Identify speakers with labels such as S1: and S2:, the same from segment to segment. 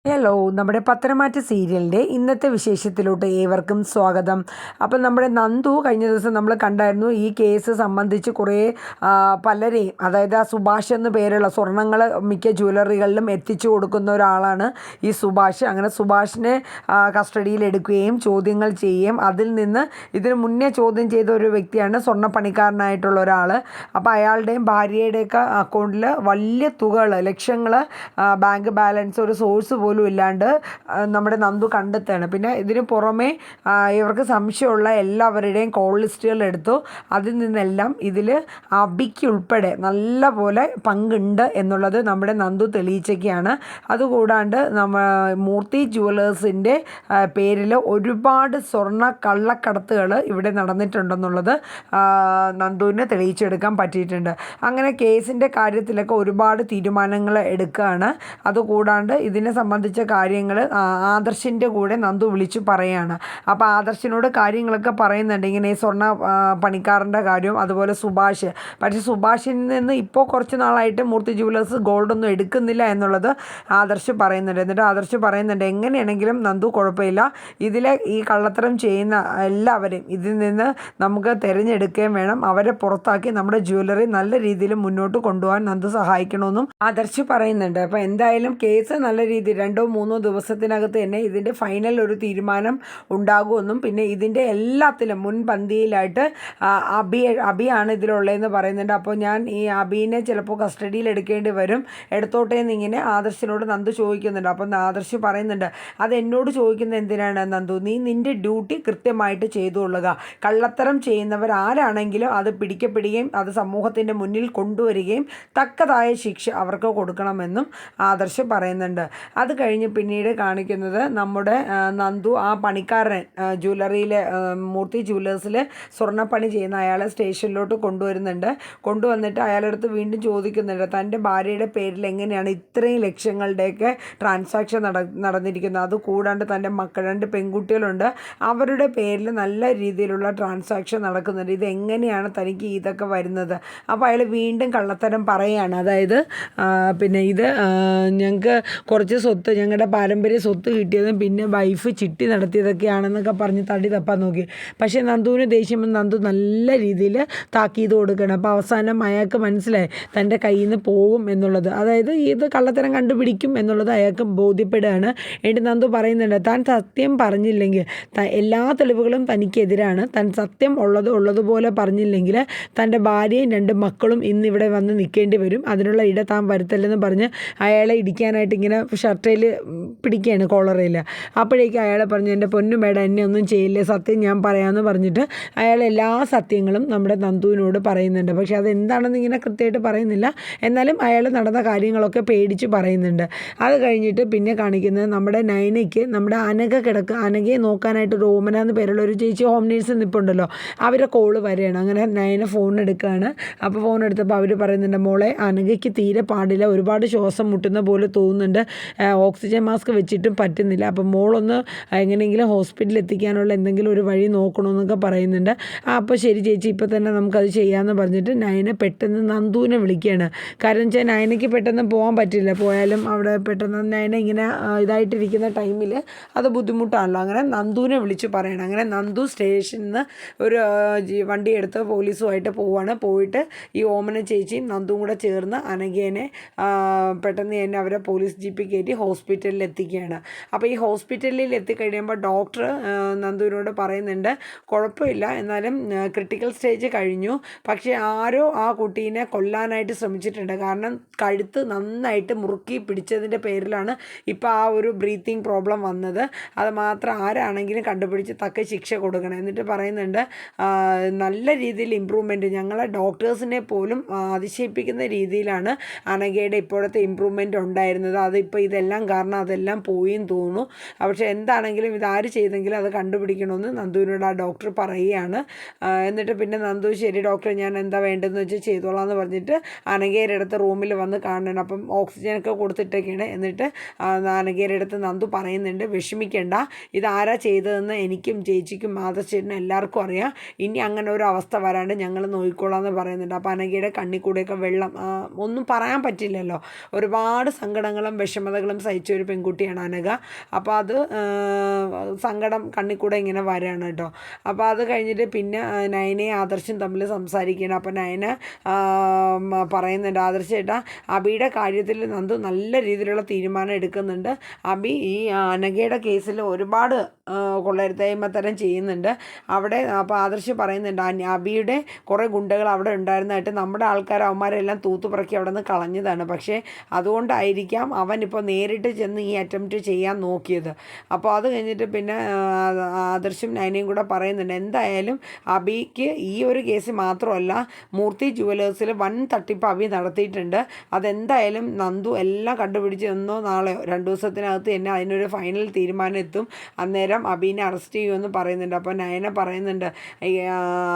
S1: Hello, നമ്മുടെ പത്തനംമാറ്റ സീരിയലിൻ്റെ ഇന്നത്തെ വിശേഷത്തിലോട്ട് ഏവർക്കും സ്വാഗതം. അപ്പം നമ്മുടെ നന്ദു കഴിഞ്ഞ ദിവസം നമ്മൾ കണ്ടായിരുന്നു. ഈ കേസ് സംബന്ധിച്ച് കുറേ പലരെയും, അതായത് ആ സുഭാഷ് എന്ന് പേരുള്ള സ്വർണ്ണങ്ങൾ മിക്ക ജ്വല്ലറികളിലും എത്തിച്ചു കൊടുക്കുന്ന ഒരാളാണ് ഈ സുഭാഷ്. അങ്ങനെ സുഭാഷിനെ കസ്റ്റഡിയിൽ എടുക്കുകയും ചോദ്യങ്ങൾ ചെയ്യുകയും അതിൽ നിന്ന് ഇതിന് മുന്നേ ചോദ്യം ചെയ്ത ഒരു വ്യക്തിയാണ് സ്വർണ്ണപ്പണിക്കാരനായിട്ടുള്ള ഒരാൾ. അപ്പോൾ അയാളുടെയും ഭാര്യയുടെയൊക്കെ അക്കൗണ്ടിൽ വലിയ തുകകൾ, ലക്ഷങ്ങൾ, ബാങ്ക് ബാലൻസ്, ഒരു സോഴ്സ് പോലും ഇല്ലാണ്ട് നമ്മുടെ നന്ദു കണ്ടെത്തുകയാണ്. പിന്നെ ഇതിന് പുറമെ ഇവർക്ക് സംശയമുള്ള എല്ലാവരുടെയും കോൾ ലിസ്റ്റുകൾ എടുത്തു. അതിൽ നിന്നെല്ലാം ഇതിൽ അബിക്ക് ഉൾപ്പെടെ നല്ല പോലെ പങ്കുണ്ട് എന്നുള്ളത് നമ്മുടെ നന്ദു തെളിയിച്ചൊക്കെയാണ്. അതുകൂടാണ്ട് മൂർത്തി ജുവലേഴ്സിൻ്റെ പേരിൽ ഒരുപാട് സ്വർണ്ണ കള്ളക്കടത്തുകൾ ഇവിടെ നടന്നിട്ടുണ്ടെന്നുള്ളത് നന്ദുവിന് തെളിയിച്ചെടുക്കാൻ പറ്റിയിട്ടുണ്ട്. അങ്ങനെ കേസിൻ്റെ കാര്യത്തിലൊക്കെ ഒരുപാട് തീരുമാനങ്ങൾ എടുക്കുകയാണ്. അതുകൂടാണ്ട് ഇതിനെ സംബന്ധിച്ച കാര്യങ്ങൾ ആദർശിൻ്റെ കൂടെ നന്ദു വിളിച്ചു പറയുകയാണ്. അപ്പോൾ ആദർശിനോട് കാര്യങ്ങളൊക്കെ പറയുന്നുണ്ട്, ഇങ്ങനെ ഈ സ്വർണ്ണ പണിക്കാരൻ്റെ കാര്യവും അതുപോലെ സുഭാഷ്. പക്ഷേ സുഭാഷിൽ നിന്ന് ഇപ്പോൾ കുറച്ച് നാളായിട്ട് മൂർത്തി ജുവലേഴ്സ് ഗോൾഡൊന്നും എടുക്കുന്നില്ല എന്നുള്ളത് ആദർശ് പറയുന്നുണ്ട്. എന്നിട്ട് ആദർശ് പറയുന്നുണ്ട്, എങ്ങനെയാണെങ്കിലും നന്ദു കുഴപ്പമില്ല, ഇതിലെ ഈ കള്ളത്തരം ചെയ്യുന്ന എല്ലാവരെയും ഇതിൽ നിന്ന് നമുക്ക് തിരഞ്ഞെടുക്കുകയും വേണം, അവരെ പുറത്താക്കി നമ്മുടെ ജ്വല്ലറി നല്ല രീതിയിൽ മുന്നോട്ട് കൊണ്ടുപോകാൻ നന്ദു സഹായിക്കണമെന്നും ആദർശ് പറയുന്നുണ്ട്. അപ്പോൾ എന്തായാലും കേസ് നല്ല രീതിയിൽ 2-3 ദിവസത്തിനകത്ത് തന്നെ ഇതിൻ്റെ ഫൈനൽ ഒരു തീരുമാനം ഉണ്ടാകുമെന്നും, പിന്നെ ഇതിൻ്റെ എല്ലാത്തിലും മുൻപന്തിയിലായിട്ട് അബിയാണ് ഇതിലുള്ളതെന്ന് പറയുന്നുണ്ട്. അപ്പോൾ ഞാൻ ഈ അബീനെ ചിലപ്പോൾ കസ്റ്റഡിയിൽ എടുക്കേണ്ടി വരും, എടുത്തോട്ടെ എന്നിങ്ങനെ ആദർശിനോട് നന്ദു ചോദിക്കുന്നുണ്ട്. അപ്പം ആദർശ് പറയുന്നുണ്ട്, അത് എന്നോട് ചോദിക്കുന്നത് എന്തിനാണ് നന്ദു, നീ നിൻ്റെ ഡ്യൂട്ടി കൃത്യമായിട്ട് ചെയ്തുകൊള്ളുക. കള്ളത്തരം ചെയ്യുന്നവർ ആരാണെങ്കിലും അത് പിടിക്കപ്പെടുകയും അത് സമൂഹത്തിൻ്റെ മുന്നിൽ കൊണ്ടുവരികയും തക്കതായ ശിക്ഷ അവർക്ക് കൊടുക്കണമെന്നും ആദർശ് പറയുന്നുണ്ട്. അത് കഴിഞ്ഞ് പിന്നീട് കാണിക്കുന്നത് നമ്മുടെ നന്ദു ആ പണിക്കാരൻ ജ്വല്ലറിയിലെ മൂർത്തി ജ്വല്ലേഴ്സിൽ സ്വർണ്ണപ്പണി ചെയ്യുന്ന അയാളെ സ്റ്റേഷനിലോട്ട് കൊണ്ടുവന്നിട്ട് അയാളുടെ അടുത്ത് വീണ്ടും ചോദിക്കുന്നുണ്ട്, തൻ്റെ ഭാര്യയുടെ പേരിൽ എങ്ങനെയാണ് ഇത്രയും ലക്ഷങ്ങളുടെയൊക്കെ ട്രാൻസാക്ഷൻ നടന്നിരിക്കുന്നത്. അതുകൂടാണ്ട് തൻ്റെ മക്കൾ 2 പെൺകുട്ടികളുണ്ട്, അവരുടെ പേരിൽ നല്ല രീതിയിലുള്ള ട്രാൻസാക്ഷൻ നടക്കുന്നുണ്ട്, ഇതെങ്ങനെയാണ് തനിക്ക് ഇതൊക്കെ വരുന്നത്. അപ്പോൾ അയാൾ വീണ്ടും കള്ളത്തരം പറയുകയാണ്. അതായത് പിന്നെ ഇത് ഞങ്ങൾക്ക് കുറച്ച് സ്വത്ത്, ഞങ്ങളുടെ പാരമ്പര്യ സ്വത്ത് കിട്ടിയതും പിന്നെ വൈഫ് ചിട്ടി നടത്തിയതൊക്കെയാണെന്നൊക്കെ പറഞ്ഞ് തടി തപ്പാൻ നോക്കി. പക്ഷേ നന്ദുവിന് ദേഷ്യം വന്ന് നന്ദു നല്ല രീതിയിൽ താക്കീത് കൊടുക്കണം. അപ്പോൾ അവസാനം അയാൾക്ക് മനസ്സിലായി തൻ്റെ കയ്യിൽ നിന്ന് പോകും എന്നുള്ളത്, അതായത് ഇത് കള്ളത്തരം കണ്ടുപിടിക്കും എന്നുള്ളത് അയാൾക്ക് ബോധ്യപ്പെടുകയാണ്. എന്നിട്ട് നന്ദു പറയുന്നുണ്ട്, താൻ സത്യം പറഞ്ഞില്ലെങ്കിൽ, എല്ലാ തെളിവുകളും തനിക്കെതിരാണ്, താൻ സത്യം ഉള്ളതുപോലെ പറഞ്ഞില്ലെങ്കിൽ തൻ്റെ ഭാര്യയും 2 മക്കളും ഇന്നിവിടെ വന്ന് നിൽക്കേണ്ടി വരും, അതിനുള്ള ഇട താൻ വരുത്തല്ലെന്ന് പറഞ്ഞ് അയാളെ ഇടിക്കാനായിട്ട് ഇങ്ങനെ ഷർട്ടയിൽ പിടിക്കുകയാണ്, കോളറയിൽ. അപ്പോഴേക്കും അയാളെ പറഞ്ഞു, എൻ്റെ പൊന്നും മേഡം എന്നെ ഒന്നും ചെയ്യില്ലേ, സത്യം ഞാൻ പറയാമെന്ന് പറഞ്ഞിട്ട് അയാൾ എല്ലാ സത്യങ്ങളും നമ്മുടെ നന്ദുവിനോട് പറയുന്നുണ്ട്. പക്ഷേ അതെന്താണെന്ന് ഇങ്ങനെ കൃത്യമായിട്ട് പറയുന്നില്ല, എന്നാലും അയാൾ നടന്ന കാര്യങ്ങളൊക്കെ പേടിച്ച് പറയുന്നുണ്ട്. അത് കഴിഞ്ഞിട്ട് പിന്നെ കാണിക്കുന്നത് നമ്മുടെ നയനയ്ക്ക്, നമ്മുടെ അനഘയെ നോക്കാനായിട്ട് ഒരു ഓമന എന്ന് പേരുള്ള ഒരു ചേച്ചി ഹോം നേഴ്സ് നിൽപ്പുണ്ടല്ലോ, അവരെ കോള് വരികയാണ്. അങ്ങനെ നയന ഫോൺ എടുക്കുകയാണ്. അപ്പോൾ ഫോൺ എടുത്തപ്പോൾ അവർ പറയുന്നുണ്ട്, മോളെ അനഘയ്ക്ക് തീരെ പാടില്ല, ഒരുപാട് ശ്വാസം മുട്ടുന്ന പോലെ തോന്നുന്നുണ്ട്, ഓക്സിജൻ മാസ്ക് വെച്ചിട്ടും പറ്റുന്നില്ല, അപ്പം മോളൊന്ന് എങ്ങനെയെങ്കിലും ഹോസ്പിറ്റലിൽ എത്തിക്കാനുള്ള എന്തെങ്കിലും ഒരു വഴി നോക്കണമെന്നൊക്കെ പറയുന്നുണ്ട്. അപ്പോൾ ശരി ചേച്ചി, ഇപ്പോൾ തന്നെ നമുക്കത് ചെയ്യാമെന്ന് പറഞ്ഞിട്ട് നയന പെട്ടെന്ന് നന്ദുവിനെ വിളിക്കുകയാണ്. കാരണം വെച്ചാൽ നയനയ്ക്ക് പെട്ടെന്ന് പോകാൻ പറ്റില്ല, പോയാലും അവിടെ പെട്ടെന്ന് നയന ഇങ്ങനെ ഇതായിട്ടിരിക്കുന്ന ടൈമിൽ അത് ബുദ്ധിമുട്ടാണല്ലോ. അങ്ങനെ നന്ദുവിനെ വിളിച്ച് പറയണം. അങ്ങനെ നന്ദു സ്റ്റേഷനിൽ നിന്ന് ഒരു വണ്ടി എടുത്ത് പോലീസുമായിട്ട് പോയിട്ട് ഈ ഓമന ചേച്ചിയും നന്ദുവും കൂടെ ചേർന്ന് അനഘേനെ പെട്ടെന്ന് തന്നെ അവരെ പോലീസ് ജീപ്പിൽ കയറ്റി ഹോസ്പിറ്റലിൽ എത്തിക്കുകയാണ്. അപ്പോൾ ഈ ഹോസ്പിറ്റലിൽ എത്തിക്കഴിയുമ്പോൾ ഡോക്ടർ നന്ദുവിനോട് പറയുന്നുണ്ട്, കുഴപ്പമില്ല, എന്നാലും ക്രിട്ടിക്കൽ സ്റ്റേജ് കഴിഞ്ഞു, പക്ഷേ ആരോ ആ കുട്ടീനെ കൊല്ലാനായിട്ട് ശ്രമിച്ചിട്ടുണ്ട്. കാരണം കഴുത്ത് നന്നായിട്ട് മുറുക്കി പിടിച്ചതിൻ്റെ പേരിലാണ് ഇപ്പോൾ ആ ഒരു ബ്രീത്തിങ് പ്രോബ്ലം വന്നത്. അത് മാത്രം ആരാണെങ്കിലും കണ്ടുപിടിച്ച് തക്ക ശിക്ഷ കൊടുക്കണം. എന്നിട്ട് പറയുന്നുണ്ട്, നല്ല രീതിയിൽ ഇമ്പ്രൂവ്മെൻറ്റ്, ഞങ്ങളെ ഡോക്ടേഴ്സിനെ പോലും അതിശയിപ്പിക്കുന്ന രീതിയിലാണ് അനഘയുടെ ഇപ്പോഴത്തെ ഇമ്പ്രൂവ്മെൻ്റ് ഉണ്ടായിരുന്നത്. അതിപ്പോൾ ഇതെല്ലാം കാരണം അതെല്ലാം പോയെന്ന് തോന്നുന്നു. പക്ഷേ എന്താണെങ്കിലും ഇതാര് ചെയ്തെങ്കിലും അത് കണ്ടുപിടിക്കണമെന്ന് നന്ദുവിനോട് ആ ഡോക്ടർ പറയുകയാണ്. എന്നിട്ട് പിന്നെ നന്ദു, ശരി ഡോക്ടർ, ഞാൻ എന്താ വേണ്ടതെന്ന് വെച്ചാൽ ചെയ്തോളാം എന്ന് പറഞ്ഞിട്ട് അനഘയുടെ അടുത്ത് റൂമിൽ വന്ന് കാണണം. അപ്പം ഓക്സിജനൊക്കെ കൊടുത്തിട്ടൊക്കെയാണ്. എന്നിട്ട് അനഘയുടെ അടുത്ത് നന്ദു പറയുന്നുണ്ട്, വിഷമിക്കേണ്ട, ഇതാരാ ചെയ്തതെന്ന് എനിക്കും ചേച്ചിക്കും മാതൃശ്ശേരിനും എല്ലാവർക്കും അറിയാം, ഇനി അങ്ങനെ ഒരു അവസ്ഥ വരാണ്ട് ഞങ്ങൾ നോക്കിക്കോളാം എന്ന് പറയുന്നുണ്ട്. അപ്പോൾ അനഘയുടെ കണ്ണിൽ കൂടെയൊക്കെ വെള്ളം, ഒന്നും പറയാൻ പറ്റില്ലല്ലോ, ഒരുപാട് സങ്കടങ്ങളും വിഷമതകളും അയച്ച ഒരു പെൺകുട്ടിയാണ് അനഘ. അപ്പോൾ അത് സങ്കടം കണ്ണിൽ കൂടെ ഇങ്ങനെ വരാണ് കേട്ടോ. അപ്പോൾ അത് കഴിഞ്ഞിട്ട് പിന്നെ നയനയും ആദർശും തമ്മിൽ സംസാരിക്കുകയാണ്. അപ്പോൾ നയന പറയുന്നുണ്ട്, ആദർശ് ചേട്ടാ അബിയുടെ കാര്യത്തിൽ നന്ദു നല്ല രീതിയിലുള്ള തീരുമാനം എടുക്കുന്നുണ്ട്. അബി ഈ അനഘയുടെ കേസിൽ ഒരുപാട് കൊള്ളരുതായ്മത്തരം ചെയ്യുന്നുണ്ട് അവിടെ. അപ്പോൾ ആദർശ് പറയുന്നുണ്ട്, അബിയുടെ കുറേ ഗുണ്ടകൾ അവിടെ ഉണ്ടായിരുന്നതായിട്ട് നമ്മുടെ ആൾക്കാർ അവന്മാരെല്ലാം തൂത്തുപറക്കി അവിടെ നിന്ന് കളഞ്ഞതാണ്. പക്ഷേ അതുകൊണ്ടായിരിക്കാം അവൻ ഇപ്പോൾ നേരിട്ട് ചെന്ന് ഈ അറ്റംപ്റ്റ് ചെയ്യാൻ നോക്കിയത്. അപ്പോൾ അത് കഴിഞ്ഞിട്ട് പിന്നെ ആദർശും നയനയും കൂടെ പറയുന്നുണ്ട്, എന്തായാലും അബിക്ക് ഈ ഒരു കേസ് മാത്രമല്ല മൂർത്തി ജുവലേഴ്സിൽ വൻ തട്ടിപ്പ് അബി നടത്തിയിട്ടുണ്ട്. അതെന്തായാലും നന്ദു എല്ലാം കണ്ടുപിടിച്ച് എന്നോ നാളെയോ 2 ദിവസത്തിനകത്ത് തന്നെ അതിനൊരു ഫൈനൽ തീരുമാനം എത്തും. അന്നേരം അബീനെ അറസ്റ്റ് ചെയ്യുമെന്ന് പറയുന്നുണ്ട്. അപ്പോൾ നയന പറയുന്നുണ്ട്,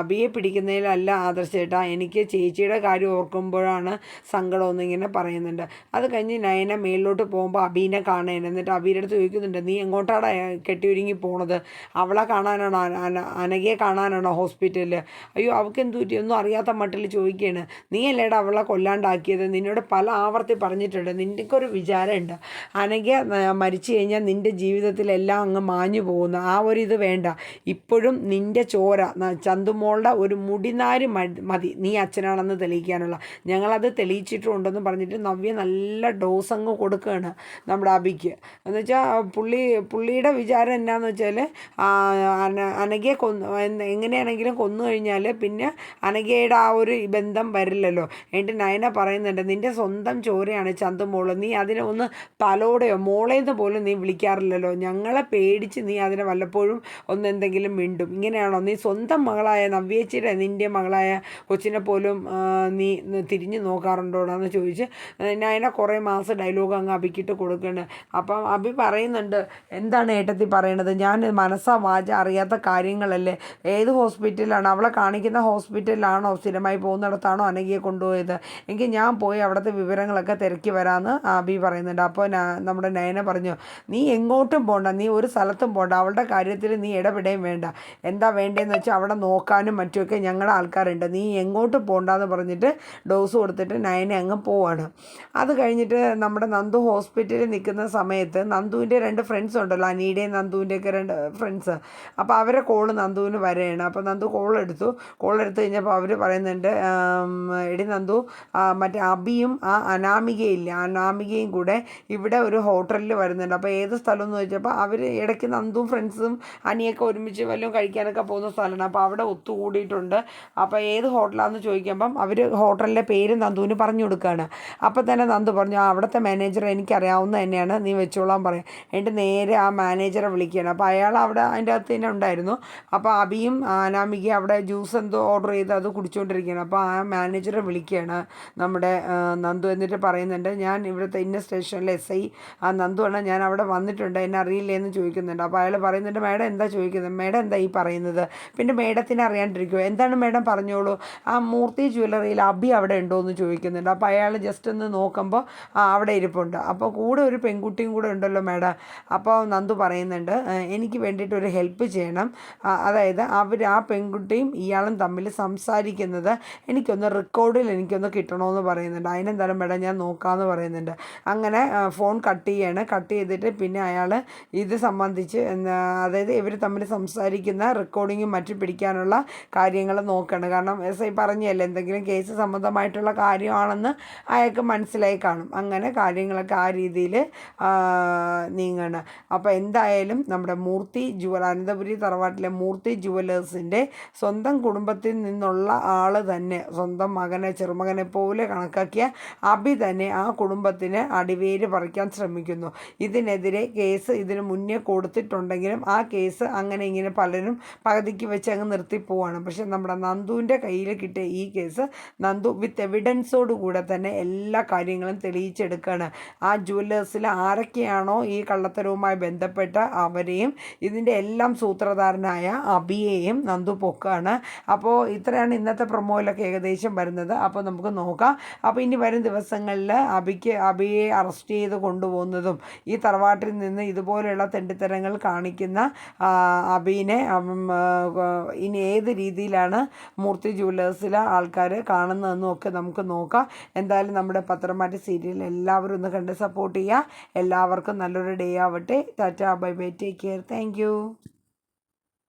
S1: അബിയെ പിടിക്കുന്നതിലല്ല ആദർശ് ചേട്ടാ, എനിക്ക് ചേച്ചിയുടെ കാര്യം ഓർക്കുമ്പോഴാണ് സങ്കടമെന്ന് ഇങ്ങനെ പറയുന്നുണ്ട്. അത് കഴിഞ്ഞ് നയന മേളിലോട്ട് പോകുമ്പോൾ അബീനെ കാണുകയാണ്. എന്നിട്ട് അബീയുടെ അടുത്ത് ചോദിക്കുന്നുണ്ട്, നീ എങ്ങോട്ടാണ് കെട്ടിയൊരുങ്ങി പോണത്? അവളെ കാണാനാണോ, അനഘയെ കാണാനാണോ ഹോസ്പിറ്റലിൽ? അയ്യോ അവൾക്ക് എന്ത് പറ്റി ഒന്നും അറിയാത്ത മട്ടിൽ ചോദിക്കുകയാണ്. നീ അല്ലേടാ അവളെ കൊല്ലാണ്ടാക്കിയത്? നിന്നോട് പല ആവർത്തി പറഞ്ഞിട്ടുണ്ട്. നിനക്കൊരു വിചാരമുണ്ട് അനഘ മരിച്ചു കഴിഞ്ഞാൽ നിൻ്റെ ജീവിതത്തിലെല്ലാം അങ്ങ് മാഞ്ഞു പോകുന്നു. ആ ഒരു ഇത് വേണ്ട. ഇപ്പോഴും നിൻ്റെ ചോര ചന്തുമോളുടെ ഒരു മുടിനാര് മതി നീ അച്ഛനാണെന്ന് തെളിയിക്കാനുള്ള. ഞങ്ങളത് തെളിയിച്ചിട്ടുണ്ടെന്ന് പറഞ്ഞിട്ട് നവ്യ നല്ല ഡോസ് അങ്ങ് കൊടുക്കുകയാണ് നമ്മുടെ അബിക്ക്. എന്ന് വെച്ചാൽ പുള്ളിയുടെ വിചാരം എന്നാന്ന് വെച്ചാൽ അനഘയെ എങ്ങനെയാണെങ്കിലും കൊന്നു കഴിഞ്ഞാൽ പിന്നെ അനഘയുടെ ആ ഒരു ബന്ധം വരില്ലല്ലോ. എന്നിട്ട് നയന പറയുന്നുണ്ട്, നിൻ്റെ സ്വന്തം ചോരയാണ് ചന്തുമോള്, നീ അതിനെ ഒന്ന് തലോടെയോ മോളേന്ന് പോലും നീ വിളിക്കാറില്ലല്ലോ. ഞങ്ങളെ പേടിച്ച് നീ അതിനെ വല്ലപ്പോഴും ഒന്ന് എന്തെങ്കിലും മിണ്ടും. ഇങ്ങനെയാണോ നീ സ്വന്തം മകളായ നവ്യേച്ചിയുടെ നിൻ്റെ മകളായ കൊച്ചിനെ പോലും നീ തിരിഞ്ഞു നോക്കാറുണ്ടോടാന്ന് ചോദിച്ച് നയന കുറേ മാസം ഡയലോഗ് അങ്ങ് അബിക്കിട്ട് കൊടുക്കുന്നുണ്ട്. അപ്പം അബി പറയുന്നുണ്ട്, എന്താണ് ഏട്ടത്തി പറയണത്? ഞാൻ മനസ്സാ വാച അറിയാത്ത കാര്യങ്ങളല്ലേ. ഏത് ഹോസ്പിറ്റലാണ് അവളെ കാണിക്കുന്ന ഹോസ്പിറ്റലിലാണോ സ്ഥിരമായി പോകുന്നിടത്താണോ അനഘയെ കൊണ്ടുപോയത്? എങ്കിൽ ഞാൻ പോയി അവിടുത്തെ വിവരങ്ങളൊക്കെ തിരക്കി വരാമെന്ന് അബി പറയുന്നുണ്ട്. അപ്പോൾ നമ്മുടെ നയന പറഞ്ഞു, നീ എങ്ങോട്ടും പോകണ്ട, നീ ഒരു സ്ഥലത്തും പോകണ്ട, അവളുടെ കാര്യത്തിൽ നീ ഇടപെടുകയും വേണ്ട. എന്താ വേണ്ടതെന്ന് വെച്ചാൽ അവിടെ നോക്കാനും മറ്റുമൊക്കെ ഞങ്ങളുടെ ആൾക്കാരുണ്ട്, നീ എങ്ങോട്ടും പോകണ്ടെന്ന് പറഞ്ഞിട്ട് ഡോസ് കൊടുത്തിട്ട് നയന അങ്ങ് പോവാണ്. അത് കഴിഞ്ഞിട്ട് നമ്മുടെ നന്ദു ഹോസ്പിറ്റലിൽ നിൽക്കുന്ന സമയത്ത് നന്ദുവിൻ്റെ 2 ഫ്രണ്ട്സ് ഉണ്ടല്ലോ, അനീയുടെയും നന്ദുവിൻ്റെയൊക്കെ 2 ഫ്രണ്ട്സ്. അപ്പോൾ അവരെ കോള് നന്ദുവിന് വരെയാണ്. അപ്പോൾ നന്ദു കോൾ എടുത്ത് കഴിഞ്ഞപ്പോൾ അവർ പറയുന്നുണ്ട്, എടി നന്ദു മറ്റേ അബിയും ആ അനാമികയും കൂടെ ഇവിടെ ഒരു ഹോട്ടലിൽ വരുന്നുണ്ട്. അപ്പോൾ ഏത് സ്ഥലം എന്ന് ചോദിച്ചപ്പോൾ അവർ ഇടയ്ക്ക് നന്ദും ഫ്രണ്ട്സും അനിയൊക്കെ ഒരുമിച്ച് വല്ലതും കഴിക്കാനൊക്കെ പോകുന്ന സ്ഥലമാണ്. അപ്പോൾ അവിടെ ഒത്തുകൂടിയിട്ടുണ്ട്. അപ്പോൾ ഏത് ഹോട്ടലാണെന്ന് ചോദിക്കുമ്പം അവർ ഹോട്ടലിൻ്റെ പേര് നന്ദുവിന് പറഞ്ഞു കൊടുക്കുകയാണ്. അപ്പോൾ തന്നെ നന്ദു പറഞ്ഞു, അവിടുത്തെ മാനേജർ എനിക്കറിയാവുന്ന തന്നെയാണ്, നീ വെച്ചോളാൻ പറയും. എന്നിട്ട് നേരെ ആ മാനേജറെ വിളിക്കുകയാണ്. അപ്പോൾ അയാൾ അവിടെ അതിൻ്റെ അകത്ത് തന്നെ ഉണ്ടായിരുന്നു. അപ്പോൾ അബിയും അനാമികയും അവിടെ ജ്യൂസ് എന്തോ ഓർഡർ ചെയ്ത് അത് കുടിച്ചുകൊണ്ടിരിക്കുകയാണ്. അപ്പോൾ ആ മാനേജറെ വിളിക്കുകയാണ് നമ്മുടെ നന്ദു. എന്നിട്ട് പറയുന്നുണ്ട്, ഞാൻ ഇവിടുത്തെ ഇന്ന സ്റ്റേഷനിലെ SI ആ നന്ദുവാണ്, ഞാൻ അവിടെ വന്നിട്ടുണ്ട്, എന്നെ അറിയില്ലേ എന്ന് ചോദിക്കുന്നുണ്ട്. അപ്പോൾ അയാൾ പറയുന്നുണ്ട്, മേഡം എന്താ ചോദിക്കുന്നത്? മേഡം എന്താ ഈ പറയുന്നത്? പിന്നെ മേഡത്തിന് അറിയാണ്ടിരിക്കുമോ? എന്താണ് മേഡം പറഞ്ഞോളൂ. ആ മൂർത്തി ജ്വല്ലറിയിൽ അബി അവിടെ ഉണ്ടോ എന്ന് ചോദിക്കുന്നുണ്ട്. അപ്പോൾ അയാൾ ജസ്റ്റ് ഒന്ന് നോക്കുമ്പോൾ അവിടെ ഇരിപ്പുണ്ട്. അപ്പോൾ കൂടെ ഒരു പെൺകുട്ടിയും കൂടെ ഉണ്ടല്ലോ മേഡം. അപ്പോൾ നന്ദു പറയുന്നുണ്ട്, എനിക്ക് വേണ്ടിയിട്ട് ഒരു ഹെൽപ്പ് ചെയ്യണം. അതായത് ആ പെൺകുട്ടിയും ഇയാളും തമ്മിൽ സംസാരിക്കുന്നത് റെക്കോർഡിൽ എനിക്കൊന്ന് കിട്ടണമെന്ന് പറയുന്നുണ്ട്. അതിനെന്തായാലും മേഡം ഞാൻ നോക്കാമെന്ന് പറയുന്നുണ്ട്. അങ്ങനെ ഫോൺ കട്ട് ചെയ്തിട്ട് പിന്നെ അയാൾ ഇത് സംബന്ധിച്ച് അതായത് ഇവർ തമ്മിൽ സംസാരിക്കുന്ന റെക്കോർഡിങ്ങും മറ്റും പിടിക്കാനുള്ള കാര്യങ്ങൾ നോക്കണം. കാരണം SI പറഞ്ഞല്ലേ എന്തെങ്കിലും കേസ് സംബന്ധമായിട്ടുള്ള കാര്യമാണെന്ന് അയാൾക്ക് മനസ്സിലായി കാണും. അങ്ങനെ കാര്യങ്ങളൊക്കെ ആ രീതിയിൽ നീങ്ങണം. അപ്പോൾ എന്തായാലും നമ്മുടെ അനന്തപുരി തറവാട്ടിലെ മൂർത്തി ജുവലേഴ്സിൻ്റെ സ്വന്തം കുടുംബത്തിൽ നിന്നുള്ള ആൾ തന്നെ, സ്വന്തം ചെറുമകനെ പോലെ കണക്കാക്കിയ അബി തന്നെ ആ കുടുംബത്തിന് അടിവേര് പറിക്കാൻ ശ്രമിക്കുന്നു. ഇതിനെതിരെ കേസ് ഇതിന് മുന്നേ കൊടുത്തിട്ടുണ്ടെങ്കിലും ആ കേസ് അങ്ങനെ ഇങ്ങനെ പലരും പകുതിക്ക് വെച്ച് അങ്ങ് നിർത്തിപ്പോവാണ്. പക്ഷെ നമ്മുടെ നന്ദുവിൻ്റെ കയ്യിൽ കിട്ടിയ ഈ കേസ് നന്ദു വിത്ത് എവിഡൻസോടുകൂടെ തന്നെ എല്ലാ കാര്യങ്ങളും തെളിയിച്ചെടുക്കുകയാണ്. ആ ജുവലേഴ്സിൽ ആരൊക്കെയാണോ ഈ കള്ളത്തരവുമായി ബന്ധപ്പെട്ട അവരെയും ഇതിൻ്റെ എല്ലാം സൂത്രധാരനായ അബിയെയും നന്ദു പൊക്കാണ്. അപ്പോൾ ഇത്രയാണ് ഇന്നത്തെ പ്രൊമോയിലൊക്കെ ഏകദേശം വരുന്നത്. അപ്പോൾ നമുക്ക് നോക്കാം. അപ്പോൾ ഇനി വരും ദിവസങ്ങളിൽ അബിയെ അറസ്റ്റ് ചെയ്ത് കൊണ്ടുപോകുന്നതും ഈ തറവാട്ടിൽ നിന്ന് ഇതുപോലെയുള്ള തെണ്ടിത്തരങ്ങൾ കാണിക്കുന്ന അബീനെ ഇനി ഏത് രീതിയിലാണ് മൂർത്തി ജുവലേഴ്സിലെ ആൾക്കാർ കാണുന്നതെന്നും ഒക്കെ നമുക്ക് നോക്കാം. എന്തായാലും നമ്മുടെ പത്രമാറ്റ് സീരിയൽ എല്ലാവരും ഒന്ന് കണ്ട് സപ്പോർട്ട് സപ്പോർട്ട് ചെയ്യുക. എല്ലാവർക്കും നല്ലൊരു ഡേ ആവട്ടെ. Tata, bye bye, take care, thank you.